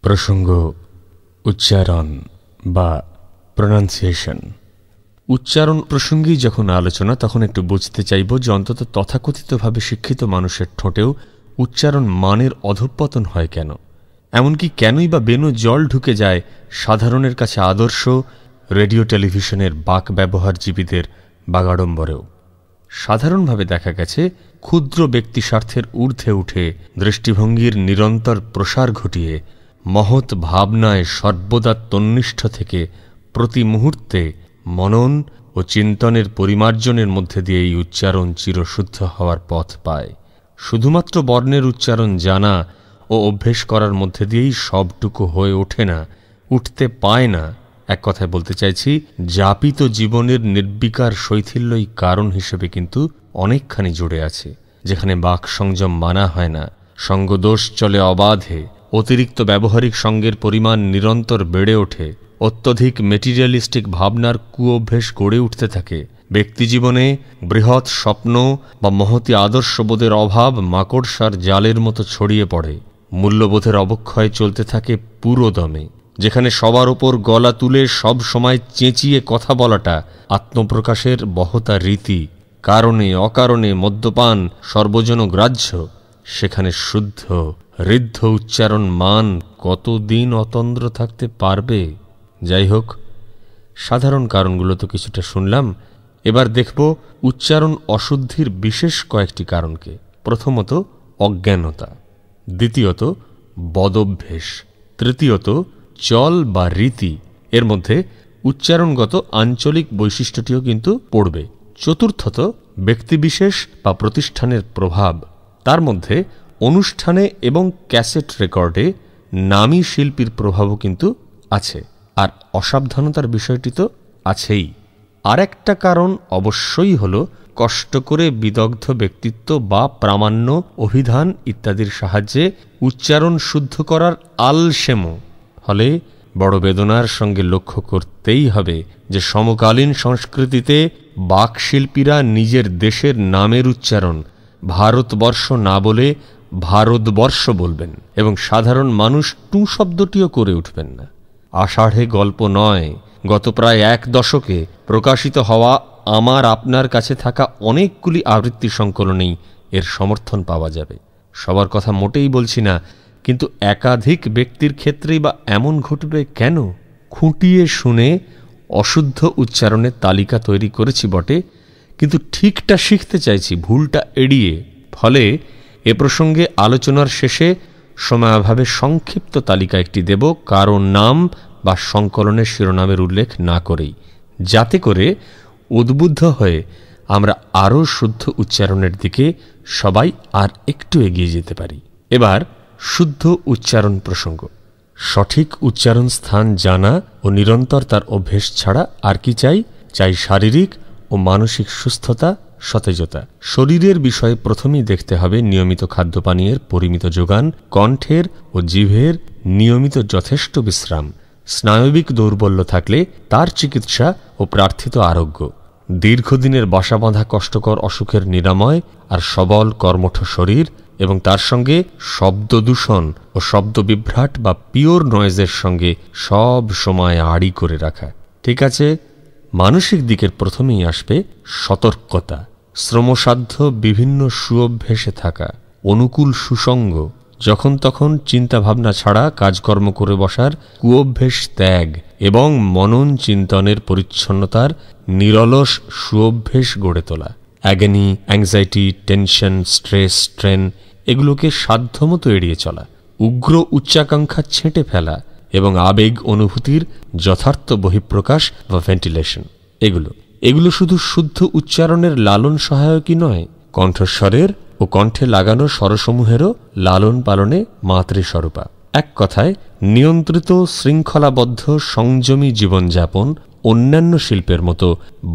প্রসঙ্গ উচ্চারণ বা প্রনাউন্সিয়েশন। উচ্চারণ প্রসঙ্গেই যখন আলোচনা, তখন একটু বুঝতে চাইব যে অন্তত তথাকথিতভাবে শিক্ষিত মানুষের ঠোঁটেও উচ্চারণ মানের অধঃপতন হয় কেন, এমনকি কেনই বা বেনো জল ঢুকে যায় সাধারণের কাছে আদর্শ রেডিও টেলিভিশনের বাক ব্যবহারজীবীদের বাগাড়ম্বরেও। সাধারণভাবে দেখা গেছে ক্ষুদ্র ব্যক্তি স্বার্থের ঊর্ধ্বে উঠে দৃষ্টিভঙ্গির নিরন্তর প্রসার ঘটিয়ে মহৎ ভাবনায় সর্বদা তন্নিষ্ঠ থেকে প্রতি মুহূর্তে মনন ও চিন্তনের পরিমার্জনের মধ্যে দিয়ে এই উচ্চারণ চিরশুদ্ধ হওয়ার পথ পায়। শুধুমাত্র বর্ণের উচ্চারণ জানা ও অভ্যেস করার মধ্যে দিয়েই সবটুকু হয়ে ওঠে না, উঠতে পায় না। এক কথায় বলতে চাইছি, যাপিত জীবনের নির্বিকার শৈথিল্যই কারণ হিসেবে কিন্তু অনেকখানি জুড়ে আছে। যেখানে বাক সংযম মানা হয় না, সঙ্গদোষ চলে অবাধে, অতিরিক্ত ব্যবহারিক সঙ্গের পরিমাণ নিরন্তর বেড়ে ওঠে, অত্যধিক মেটেরিয়ালিস্টিক ভাবনার কুঅভ্যেস গড়ে উঠতে থাকে, ব্যক্তিজীবনে বৃহৎ স্বপ্ন বা মহতী আদর্শবোধের অভাব মাকড়সার জালের মতো ছড়িয়ে পড়ে, মূল্যবোধের অবক্ষয় চলতে থাকে পুরোদমে, যেখানে সবার ওপর গলা তুলে সব সময় চেঁচিয়ে কথা বলাটা আত্মপ্রকাশের বহতা রীতি, কারণে অকারণে মদ্যপান সর্বজনগ্রাহ্য, সেখানে শুদ্ধ ঋদ্ধ উচ্চারণ মান কতদিন অতন্দ্র থাকতে পারবে? যাই হোক, সাধারণ কারণগুলো তো কিছুটা শুনলাম। এবার দেখব উচ্চারণ অশুদ্ধির বিশেষ কয়েকটি কারণকে। প্রথমত অজ্ঞানতা, দ্বিতীয়ত বদভ্যেস, তৃতীয়ত চল বা রীতি, এর মধ্যে উচ্চারণগত আঞ্চলিক বৈশিষ্ট্যটিও কিন্তু পড়বে, চতুর্থত ব্যক্তিবিশেষ বা প্রতিষ্ঠানের প্রভাব, তার মধ্যে অনুষ্ঠানে এবং ক্যাসেট রেকর্ডে নামী শিল্পীর প্রভাবও কিন্তু আছে, আর অসাবধানতার বিষয়টি তো আছেই। আর একটা কারণ অবশ্যই হল কষ্ট করে বিদগ্ধ ব্যক্তিত্ব বা প্রামাণ্য অভিধান ইত্যাদির সাহায্যে উচ্চারণ শুদ্ধ করার আলসেমো। ফলে বড় বেদনার সঙ্গে লক্ষ্য করতেই হবে যে সমকালীন সংস্কৃতিতে বাকশিল্পীরা নিজের দেশের নামের উচ্চারণ ভারতবর্ষ না বলে ভারতবর্ষ বলবেন, এবং সাধারণ মানুষ টু শব্দটিও করে উঠবেন না। আষাঢ়ে গল্প নয়, গত প্রায় 1 দশকে প্রকাশিত হওয়া আমার আপনার কাছে থাকা অনেকগুলি আবৃত্তি সংকলনেই এর সমর্থন পাওয়া যাবে। সবার কথা মোটেই বলছি না, কিন্তু একাধিক ব্যক্তির ক্ষেত্রেই বা এমন ঘটবে কেন? খুঁটিয়ে শুনে অশুদ্ধ উচ্চারণের তালিকা তৈরি করেছি বটে, কিন্তু ঠিকটা শিখতে চাইছি ভুলটা এড়িয়ে। ফলে এ প্রসঙ্গে আলোচনার শেষে সময়াভাবে সংক্ষিপ্ত তালিকা একটি দেব, কারো নাম বা সংকলনের শিরোনামের উল্লেখ না করেই, যাতে করে উদ্বুদ্ধ হয়ে আমরা আরও শুদ্ধ উচ্চারণের দিকে সবাই আর একটু এগিয়ে যেতে পারি। এবার শুদ্ধ উচ্চারণ প্রসঙ্গ। সঠিক উচ্চারণ স্থান জানা ও নিরন্তর তার অভ্যেস ছাড়া আর কি চাই? চাই শারীরিক ও মানসিক সুস্থতা, সতেজতা। শরীরের বিষয়ে প্রথমেই দেখতে হবে নিয়মিত খাদ্যপানীয়ের পরিমিত যোগান, কণ্ঠের ও জিভের নিয়মিত যথেষ্ট বিশ্রাম, স্নায়বিক দৌর্বল্য থাকলে তার চিকিৎসা ও প্রার্থিত আরোগ্য, দীর্ঘদিনের বাসা বাঁধা কষ্টকর অসুখের নিরাময়, আর সবল কর্মঠ শরীর এবং তার সঙ্গে শব্দ দূষণ ও শব্দ বিভ্রাট বা পিওর নয়েজের সঙ্গে সব সময় আড়ি করে রাখা। ঠিক আছে, মানসিক দিকের প্রথমেই আসবে সতর্কতা, শ্রমসাধ্য বিভিন্ন সুঅভ্যেসে থাকা, অনুকূল সুসঙ্গ, যখন তখন চিন্তাভাবনা ছাড়া কাজকর্ম করে বসার কুঅভ্যেস ত্যাগ এবং মনন চিন্তনের পরিচ্ছন্নতার নিরলস সুঅভ্যেস গড়ে তোলা। অ্যাগনি, অ্যাংজাইটি, টেনশন, স্ট্রেস, স্ট্রেন এগুলোকে সাধ্যমতো এড়িয়ে চলা, উগ্র উচ্চাকাঙ্ক্ষা ছেঁটে ফেলা এবং আবেগ অনুভূতির যথার্থ বহিঃপ্রকাশ বা ভেন্টিলেশন, এগুলো শুধু শুদ্ধ উচ্চারণের লালন সহায়কই নয়, কণ্ঠস্বরের ও কণ্ঠে লাগানো স্বরসমূহেরও লালন পালনে মাতৃস্বরূপা। এক কথায় নিয়ন্ত্রিত শৃঙ্খলাবদ্ধ সংযমী জীবনযাপন অন্যান্য শিল্পের মতো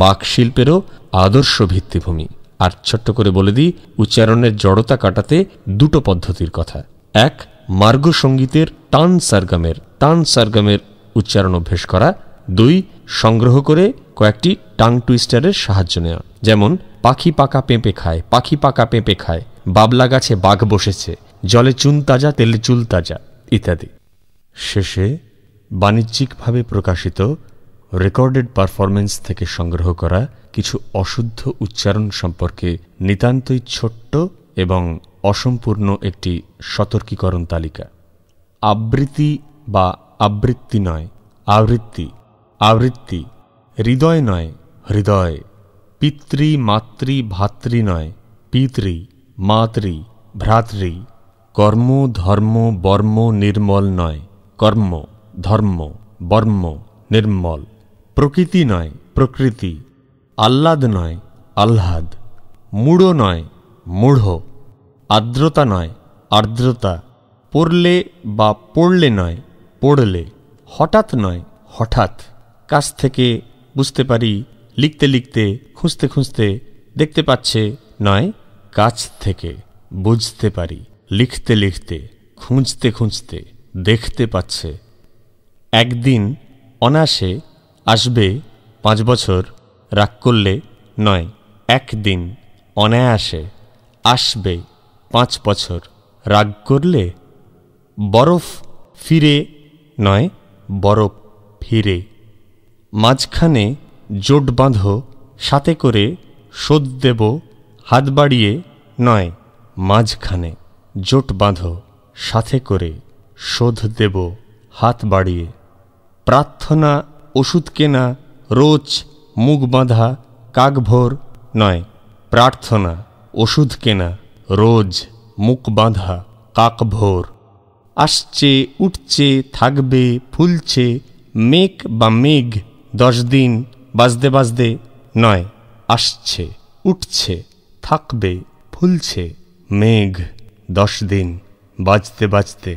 বাকশিল্পেরও আদর্শ ভিত্তিভূমি। আর ছোট্ট করে বলে দিই, উচ্চারণের জড়তা কাটাতে 2টো পদ্ধতির কথা। 1, মার্গ সঙ্গীতের টান সারগামের উচ্চারণ অভ্যেস করা। 2, সংগ্রহ করে কয়েকটি টাং টুইস্টারের সাহায্য নেওয়া, যেমন পাখি পাকা পেঁপে খায়, পাখি পাকা পেঁপে খায়, বাবলা গাছে বাঘ বসেছে, জলে চুন তাজা তেলে চুল তাজা ইত্যাদি। শেষে বাণিজ্যিকভাবে প্রকাশিত রেকর্ডেড পারফরম্যান্স থেকে সংগ্রহ করা কিছু অশুদ্ধ উচ্চারণ সম্পর্কে নিতান্তই ছোট্ট এবং অসম্পূর্ণ একটি সতর্কীকরণ তালিকা। আবৃত্তি বা আবৃত্তি নয়, আবৃত্তি, আবৃত্তি। হৃদয় নয়, হৃদয়। পিতৃ মাতৃ ভাতৃ নয়, পিতৃ মাতৃ ভ্রাতৃ। কর্ম ধর্ম বর্ম নির্মল নয়, কর্ম ধর্ম বর্ম নির্মল। প্রকৃতি নয়, প্রকৃতি। আহ্লাদ নয়, আহ্লাদ। মূঢ় নয়, মূঢ়। আর্দ্রতা নয়, আর্দ্রতা। পড়লে বা পড়লে নয়, পড়লে। হঠাৎ নয়, হঠাৎ। কাছ থেকে বুঝতে পারি, লিখতে লিখতে, খুঁজতে খুঁজতে, দেখতে পাচ্ছে নয়, কাছ থেকে বুঝতে পারি, লিখতে লিখতে, খুঁজতে খুঁজতে, দেখতে পাচ্ছে। একদিন অনায়াসে আসবে 5 বছর, রাগ করলে নয়। একদিন অনায়াসে আসবে 5 বছর, রাগ করলে। বরফ ফিরে নয়, বরফ ফিরে। মাঝখানে জোট বাঁধো, সাথে করে শোধ দেব হাত বাড়িয়ে নয়। মাঝখানে জোট বাঁধো, সাথে করে শোধ দেব হাত বাড়িয়ে। প্রার্থনা ওষুধ কেনা, রোজ মুখ বাঁধা কাকভোর নয়। প্রার্থনা ওষুধ কেনা, রোজ মুখ বাঁধা কাকভোর। আসছে উঠছে থাকবে ফুলছে মেঘ বা মেঘ 10 দিন বাজতে বাজতে নয়। আসছে উঠছে থাকবে ফুলছে মেঘ 10 দিন বাজতে বাজতে।